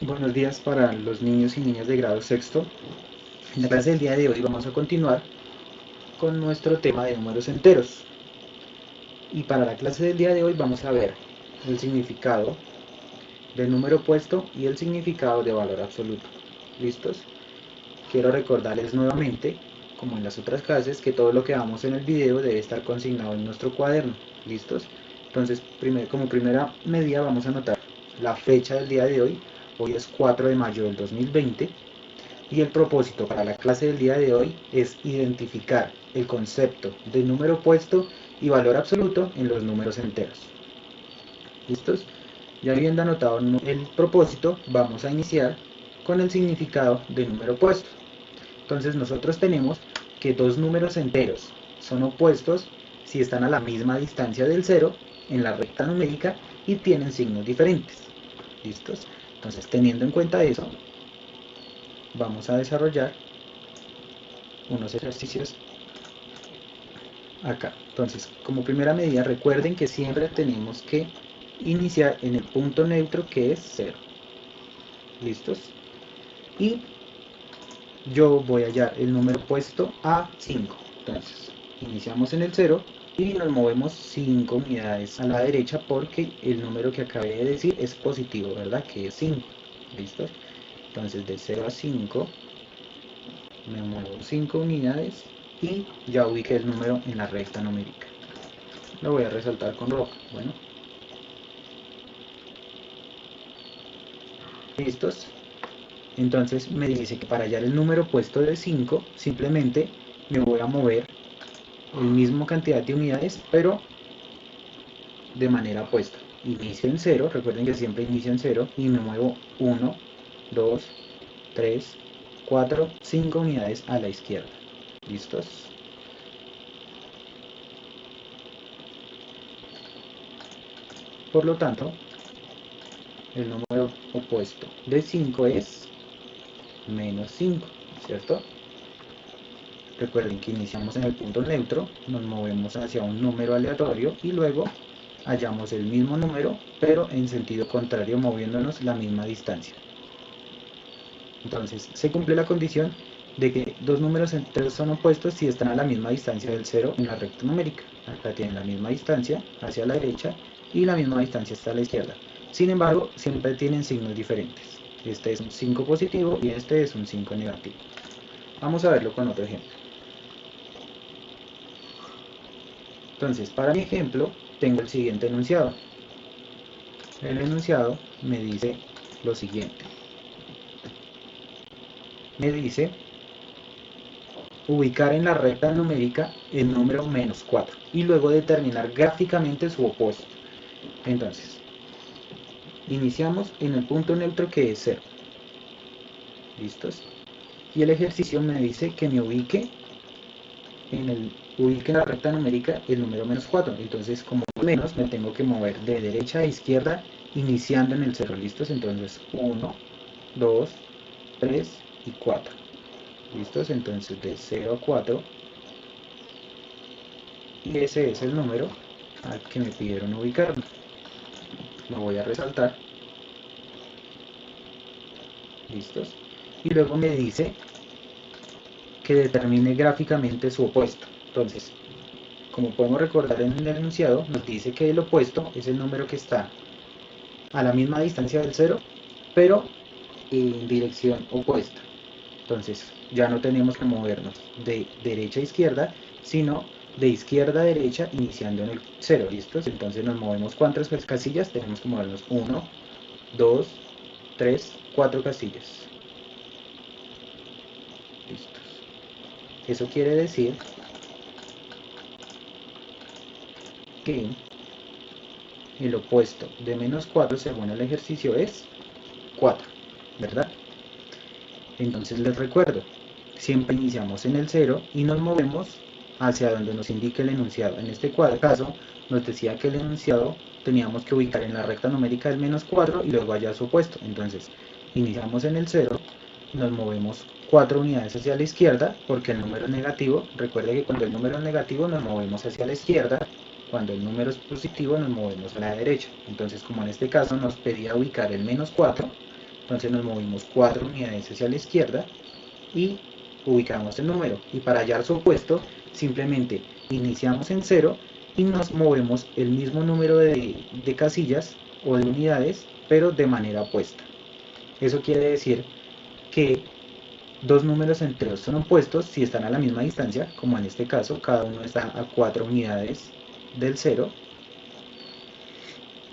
Buenos días para los niños y niñas de grado sexto. En la clase del día de hoy vamos a continuar con nuestro tema de números enteros. Y para la clase del día de hoy vamos a ver el significado del número opuesto y el significado de valor absoluto. ¿Listos? Quiero recordarles nuevamente, como en las otras clases, que todo lo que vamos en el video debe estar consignado en nuestro cuaderno. ¿Listos? Entonces, como primera medida vamos a anotar la fecha del día de hoy. Hoy es 4 de mayo del 2020. Y el propósito para la clase del día de hoy es identificar el concepto de número opuesto y valor absoluto en los números enteros. ¿Listos? Ya habiendo anotado el propósito, vamos a iniciar con el significado de número opuesto. Entonces nosotros tenemos que dos números enteros son opuestos si están a la misma distancia del cero en la recta numérica y tienen signos diferentes. ¿Listos? Entonces, teniendo en cuenta eso, vamos a desarrollar unos ejercicios acá. Entonces, como primera medida, recuerden que siempre tenemos que iniciar en el punto neutro, que es 0. ¿Listos? Y yo voy a hallar el número opuesto a 5. Entonces, iniciamos en el 0 y nos movemos 5 unidades a la derecha porque el número que acabé de decir es positivo, ¿verdad? Que es 5. ¿Listos? Entonces, de 0 a 5 me muevo 5 unidades y ya ubiqué el número en la recta numérica. Lo voy a resaltar con rojo. Bueno, ¿listos? Entonces me dice que para hallar el número opuesto de 5, simplemente me voy a mover el mismo cantidad de unidades, pero de manera opuesta. Inicio en 0, recuerden que siempre inicio en 0, y me muevo 1, 2, 3, 4, 5 unidades a la izquierda. ¿Listos? Por lo tanto, el número opuesto de 5 es menos 5, ¿cierto? Recuerden que iniciamos en el punto neutro, nos movemos hacia un número aleatorio y luego hallamos el mismo número, pero en sentido contrario, moviéndonos la misma distancia. Entonces, se cumple la condición de que dos números enteros son opuestos si están a la misma distancia del 0 en la recta numérica. Acá tienen la misma distancia hacia la derecha y la misma distancia hasta la izquierda. Sin embargo, siempre tienen signos diferentes. Este es un 5 positivo y este es un 5 negativo. Vamos a verlo con otro ejemplo. Entonces, para mi ejemplo, tengo el siguiente enunciado. El enunciado me dice lo siguiente. Me dice ubicar en la recta numérica el número menos 4 y luego determinar gráficamente su opuesto. Entonces, iniciamos en el punto neutro que es 0. ¿Listos? Y el ejercicio me dice que me ubique en la recta numérica el número menos 4. Entonces, como menos, me tengo que mover de derecha a izquierda iniciando en el 0. ¿Listos? Entonces, 1, 2, 3 y 4. ¿Listos? Entonces, de 0 a 4. Y ese es el número al que me pidieron ubicarme. Lo voy a resaltar. ¿Listos? Y luego me dice que determine gráficamente su opuesto. Entonces, como podemos recordar en el enunciado, nos dice que el opuesto es el número que está a la misma distancia del 0, pero en dirección opuesta. Entonces, ya no tenemos que movernos de derecha a izquierda, sino de izquierda a derecha iniciando en el 0. ¿Listos? Entonces nos movemos ¿cuántas casillas? Tenemos que movernos 1, 2, 3, 4 casillas. Listos. Eso quiere decir que el opuesto de menos 4 según el ejercicio es 4, ¿verdad? Entonces les recuerdo, siempre iniciamos en el 0 y nos movemos hacia donde nos indique el enunciado. En este caso nos decía que el enunciado teníamos que ubicar en la recta numérica del menos 4 y luego hallar su opuesto. Entonces iniciamos en el 0, nos movemos 4 unidades hacia la izquierda porque el número es negativo. Recuerde que cuando el número es negativo nos movemos hacia la izquierda, cuando el número es positivo nos movemos a la derecha. Entonces, como en este caso nos pedía ubicar el menos 4, Entonces nos movimos 4 unidades hacia la izquierda y ubicamos el número. Y para hallar su opuesto, simplemente iniciamos en 0 y nos movemos el mismo número de casillas o de unidades, pero de manera opuesta. Eso quiere decir que dos números enteros son opuestos si están a la misma distancia, como en este caso, cada uno está a 4 unidades del 0,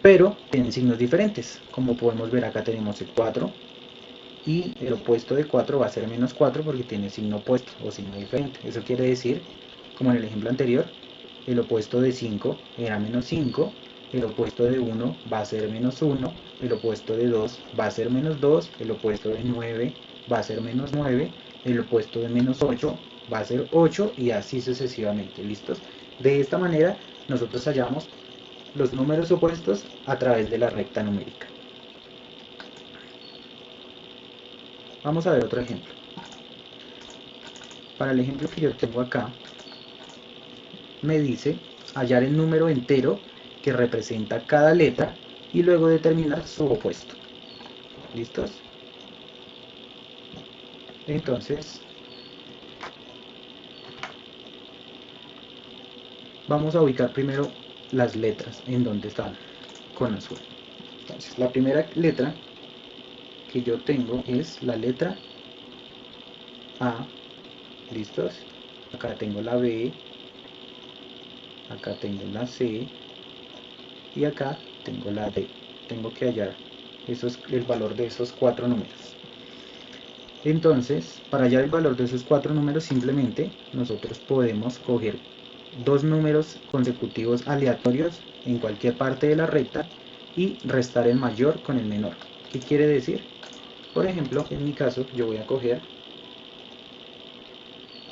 pero tienen signos diferentes. Como podemos ver, acá tenemos el 4 y el opuesto de 4 va a ser menos 4 porque tiene signo opuesto o signo diferente. Eso quiere decir, como en el ejemplo anterior, el opuesto de 5 era menos 5, el opuesto de 1 va a ser menos 1, el opuesto de 2 va a ser menos 2, el opuesto de 9 va a ser menos 9, el opuesto de menos 8 va a ser 8 y así sucesivamente. ¿Listos? De esta manera nosotros hallamos los números opuestos a través de la recta numérica. Vamos a ver otro ejemplo. Para el ejemplo que yo tengo acá, me dice hallar el número entero que representa cada letra y luego determinar su opuesto. ¿Listos? Entonces, vamos a ubicar primero las letras en donde están con azul. Entonces, la primera letra que yo tengo es la letra A. ¿Listos? Acá tengo la B, acá tengo la C y acá tengo la D. Tengo que hallar el valor de esos 4 números. Entonces, para hallar el valor de esos 4 números, simplemente nosotros podemos coger dos números consecutivos aleatorios en cualquier parte de la recta y restar el mayor con el menor. ¿Qué quiere decir? Por ejemplo, en mi caso, yo voy a coger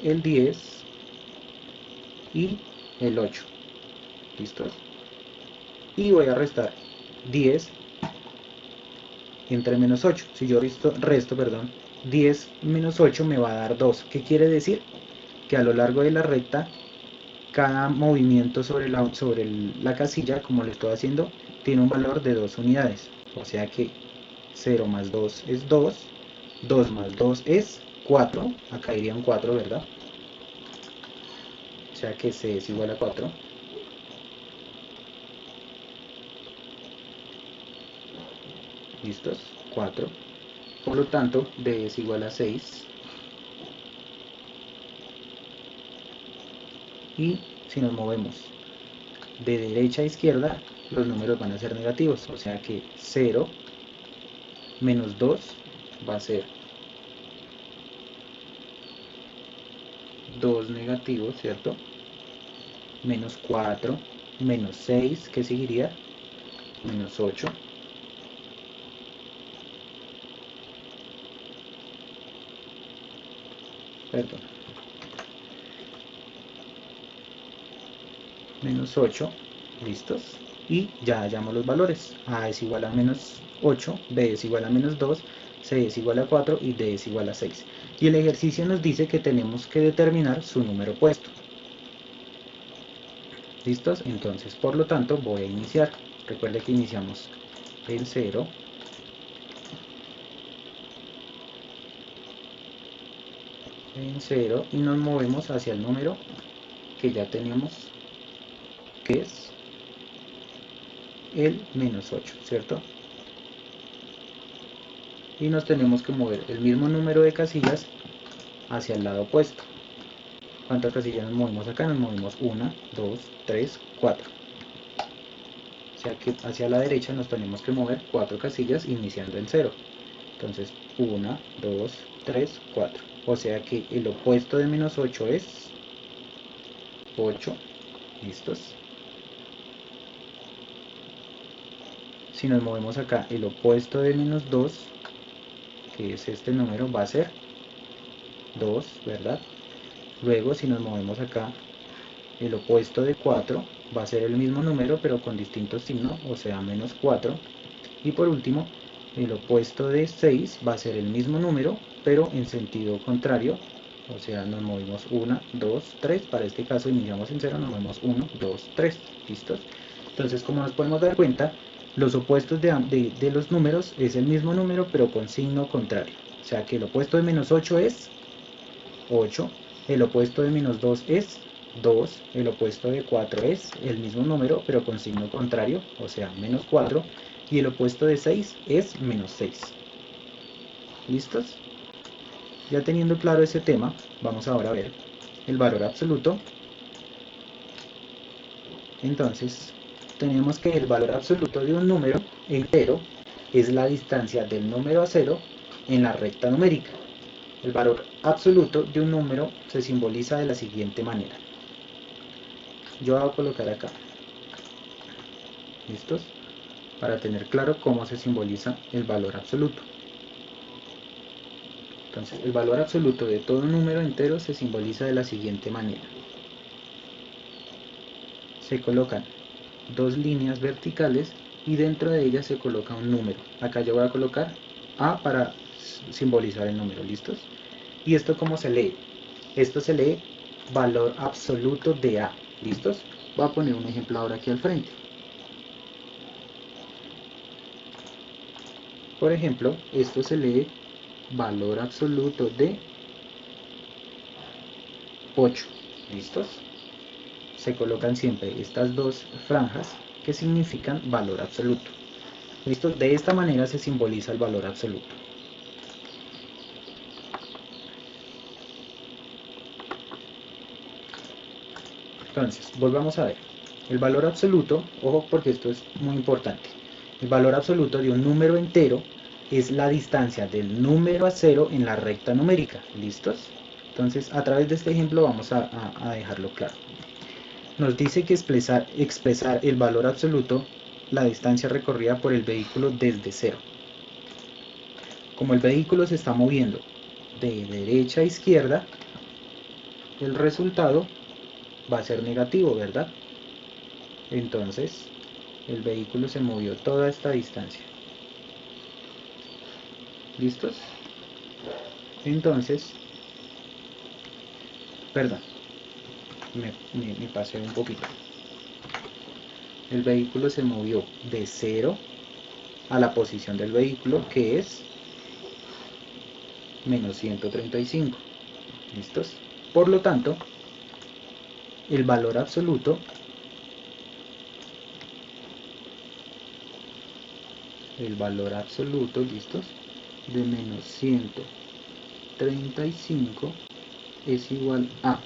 el 10 y el 8. ¿Listos? Y voy a restar 10 entre menos 8. Si yo resto, 10 menos 8 me va a dar 2. ¿Qué quiere decir? Que a lo largo de la recta, cada movimiento sobre la casilla, como lo estoy haciendo, tiene un valor de 2 unidades. O sea que 0 más 2 es 2, 2 más 2 es 4, acá iría un 4, ¿verdad? O sea que C es igual a 4. ¿Listos? 4. Por lo tanto, D es igual a 6. Y si nos movemos de derecha a izquierda, los números van a ser negativos. O sea que 0 menos 2 va a ser 2 negativo, ¿cierto? Menos 4, menos 6, ¿qué seguiría? Menos 8. Perdón. Menos 8, ¿listos? Y ya hallamos los valores. A es igual a menos 8, B es igual a menos 2, C es igual a 4 y D es igual a 6. Y el ejercicio nos dice que tenemos que determinar su número opuesto. ¿Listos? Entonces, por lo tanto, voy a iniciar. Recuerde que iniciamos el 0. En 0 y nos movemos hacia el número que ya tenemos, que es el menos 8, ¿cierto? Y nos tenemos que mover el mismo número de casillas hacia el lado opuesto. ¿Cuántas casillas nos movemos acá? Nos movemos 1, 2, 3, 4. O sea que hacia la derecha nos tenemos que mover 4 casillas iniciando en 0. Entonces 1, 2, 3, 4. O sea que el opuesto de menos 8 es 8. ¿Listos? Si nos movemos acá, el opuesto de menos 2, que es este número, va a ser 2, ¿verdad? Luego, si nos movemos acá, el opuesto de 4 va a ser el mismo número, pero con distintos signos, o sea, menos 4. Y por último, el opuesto de 6 va a ser el mismo número, pero en sentido contrario. O sea, nos movimos 1, 2, 3. Para este caso iniciamos en 0, nos movemos 1, 2, 3. ¿Listos? Entonces, como nos podemos dar cuenta, Los opuestos de los números es el mismo número pero con signo contrario. O sea que el opuesto de menos 8 es 8, el opuesto de menos 2 es 2, el opuesto de 4 es el mismo número pero con signo contrario, o sea menos 4, y el opuesto de 6 es menos 6. ¿Listos? Ya teniendo claro ese tema, vamos ahora a ver el valor absoluto. Entonces, tenemos que el valor absoluto de un número entero es la distancia del número a 0 en la recta numérica. El valor absoluto de un número se simboliza de la siguiente manera. Yo voy a colocar acá. ¿Listos? Para tener claro cómo se simboliza el valor absoluto. Entonces, el valor absoluto de todo número entero se simboliza de la siguiente manera. Se colocan dos líneas verticales y dentro de ellas se coloca un número. Acá yo voy a colocar A para simbolizar el número, ¿listos? ¿Y esto cómo se lee? Esto se lee valor absoluto de A, ¿listos? Voy a poner un ejemplo ahora aquí al frente. Por ejemplo, esto se lee valor absoluto de 8, ¿listos? Se colocan siempre estas dos franjas que significan valor absoluto. ¿Listo? De esta manera se simboliza el valor absoluto. Entonces, volvamos a ver. El valor absoluto, ojo porque esto es muy importante. El valor absoluto de un número entero es la distancia del número a 0 en la recta numérica. ¿Listos? Entonces, a través de este ejemplo vamos a dejarlo claro. Nos dice que expresar el valor absoluto, la distancia recorrida por el vehículo desde 0. Como el vehículo se está moviendo de derecha a izquierda, el resultado va a ser negativo, ¿verdad? Entonces, el vehículo se movió toda esta distancia. ¿Listos? Entonces, perdón, me pasé un poquito. El vehículo se movió de 0 a la posición del vehículo, que es menos 135. ¿Listos? Por lo tanto, el valor absoluto ¿listos? De menos 135 es igual a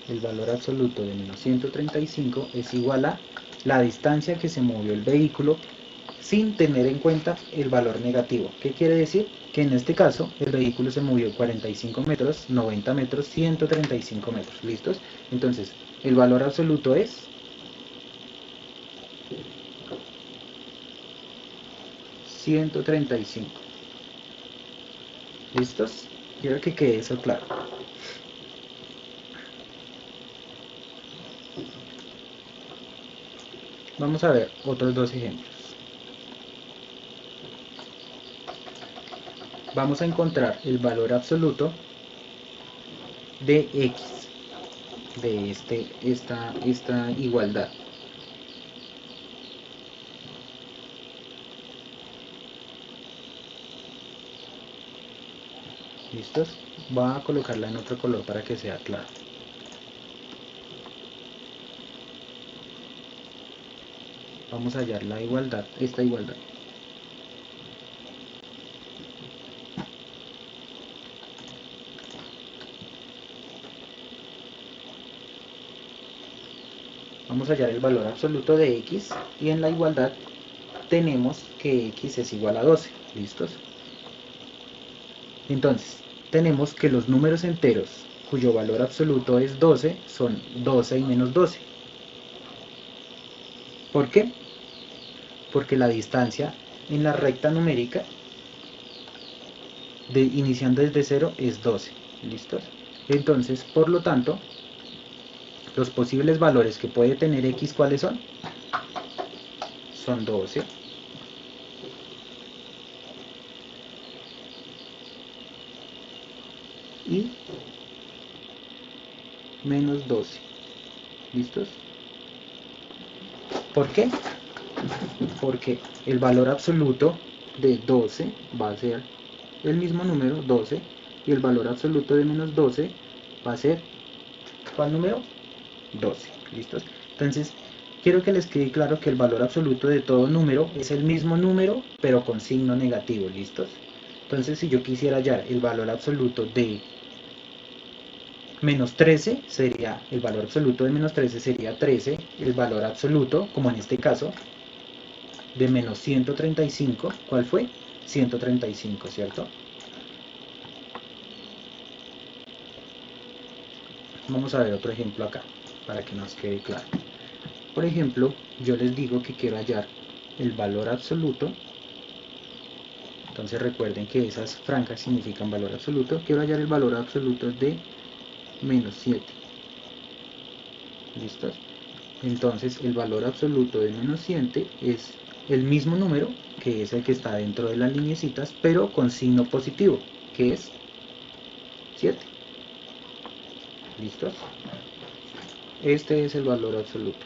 el valor absoluto de menos 135 es igual a la distancia que se movió el vehículo sin tener en cuenta el valor negativo. ¿Qué quiere decir? Que en este caso el vehículo se movió 45 metros, 90 metros, 135 metros. ¿Listos? Entonces, el valor absoluto es 135. ¿Listos? Quiero que quede eso claro. Vamos a ver otros dos ejemplos. Vamos a encontrar el valor absoluto de x, de esta igualdad. ¿Listos? Voy a colocarla en otro color para que sea claro. Vamos a hallar la igualdad, esta igualdad. Vamos a hallar el valor absoluto de x y en la igualdad tenemos que x es igual a 12. ¿Listos? Entonces, tenemos que los números enteros cuyo valor absoluto es 12 son 12 y menos 12. ¿Por qué? Porque la distancia en la recta numérica iniciando desde 0 es 12. ¿Listos? Entonces, por lo tanto, los posibles valores que puede tener x, ¿cuáles son? Son 12 y menos 12. ¿Listos? ¿Por qué? Porque el valor absoluto de 12 va a ser el mismo número, 12, y el valor absoluto de menos 12 va a ser, ¿cuál número? 12, ¿listos? Entonces, quiero que les quede claro que el valor absoluto de todo número es el mismo número, pero con signo negativo, ¿listos? Entonces, si yo quisiera hallar el valor absoluto de menos 13, sería, el valor absoluto de menos 13 sería 13, el valor absoluto, como en este caso, de menos 135, ¿cuál fue? 135, ¿cierto? Vamos a ver otro ejemplo acá, para que nos quede claro. Por ejemplo, yo les digo que quiero hallar el valor absoluto. Entonces recuerden que esas franjas significan valor absoluto. Quiero hallar el valor absoluto de menos 7. ¿Listos? Entonces el valor absoluto de menos 7 es el mismo número, que es el que está dentro de las lineecitas, pero con signo positivo, que es 7. ¿Listos? Este es el valor absoluto.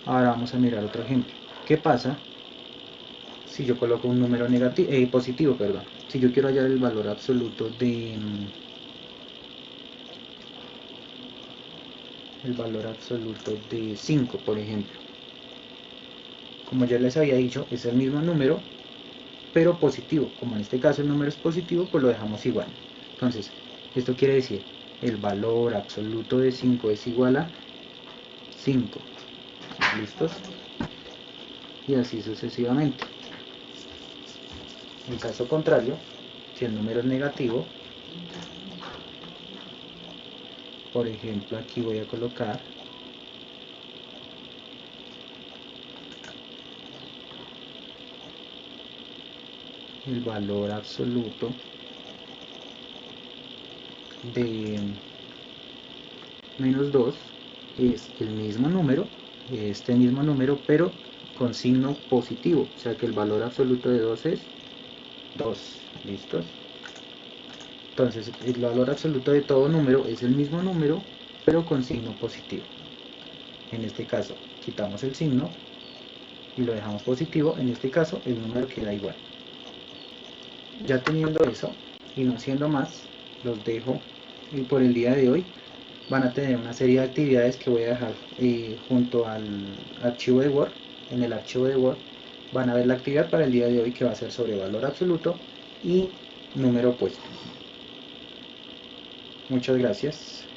Ahora vamos a mirar otro ejemplo. ¿Qué pasa si yo coloco un número negativo, positivo, perdón? Si yo quiero hallar el valor absoluto de el valor absoluto de 5, por ejemplo. Como ya les había dicho, es el mismo número, pero positivo. Como en este caso el número es positivo, pues lo dejamos igual. Entonces, esto quiere decir, el valor absoluto de 5 es igual a 5. ¿Listos? Y así sucesivamente. En caso contrario, si el número es negativo, por ejemplo, aquí voy a colocar el valor absoluto de menos 2 es el mismo número, este mismo número, pero con signo positivo, o sea que el valor absoluto de 2 es 2. ¿Listos? Entonces el valor absoluto de todo número es el mismo número, pero con signo positivo. En este caso quitamos el signo y lo dejamos positivo. En este caso el número queda igual. Ya teniendo eso y no siendo más, los dejo por el día de hoy. Van a tener una serie de actividades que voy a dejar junto al archivo de Word. En el archivo de Word van a ver la actividad para el día de hoy, que va a ser sobre valor absoluto y número opuesto. Muchas gracias.